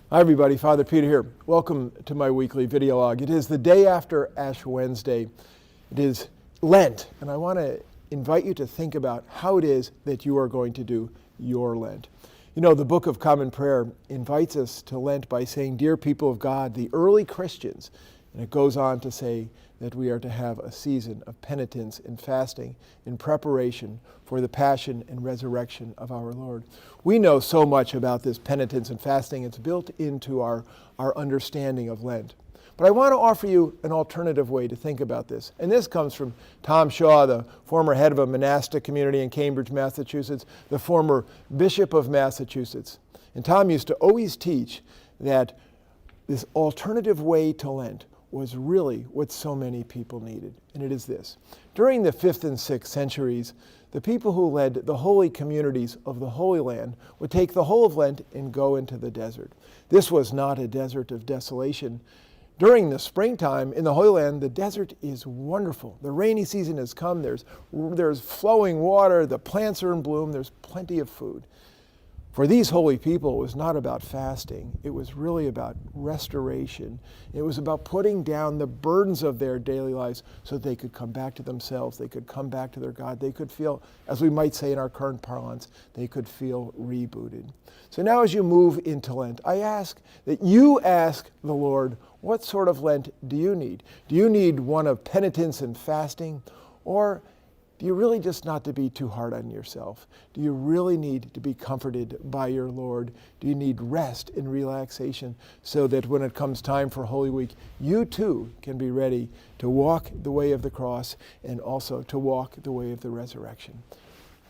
Hi everybody, Father Peter here. Welcome to my weekly video log. It is the day after Ash Wednesday. It is Lent, and I want to invite you to think about how it is that you are going to do your Lent. You know, the Book of Common Prayer invites us to Lent by saying, "Dear people of God," the early Christians, and it goes on to say that we are to have a season of penitence and fasting in preparation for the passion and resurrection of our Lord. We know so much about this penitence and fasting. It's built into our understanding of Lent. But I want to offer you an alternative way to think about this. And this comes from Tom Shaw, the former head of a monastic community in Cambridge, Massachusetts, the former Bishop of Massachusetts. And Tom used to always teach that this alternative way to Lent was really what so many people needed. And it is this. During the 5th and 6th centuries, the people who led the holy communities of the Holy Land would take the whole of Lent and go into the desert. This was not a desert of desolation. During the springtime in the Holy Land, the desert is wonderful. The rainy season has come. There's flowing water. The plants are in bloom. There's plenty of food. For these holy people, it was not about fasting. It was really about restoration. It was about putting down the burdens of their daily lives so they could come back to themselves. They could come back to their God. They could feel, as we might say in our current parlance, they could feel rebooted. So now as you move into Lent, I ask that you ask the Lord, what sort of Lent do you need? Do you need one of penitence and fasting? Or do you really just not to be too hard on yourself? Do you really need to be comforted by your Lord? Do you need rest and relaxation so that when it comes time for Holy Week, you too can be ready to walk the way of the cross and also to walk the way of the resurrection?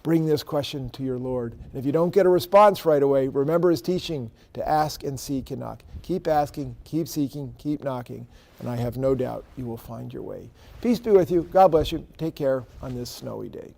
Bring this question to your Lord. And if you don't get a response right away, remember his teaching to ask and seek and knock. Keep asking, keep seeking, keep knocking, and I have no doubt you will find your way. Peace be with you. God bless you. Take care on this snowy day.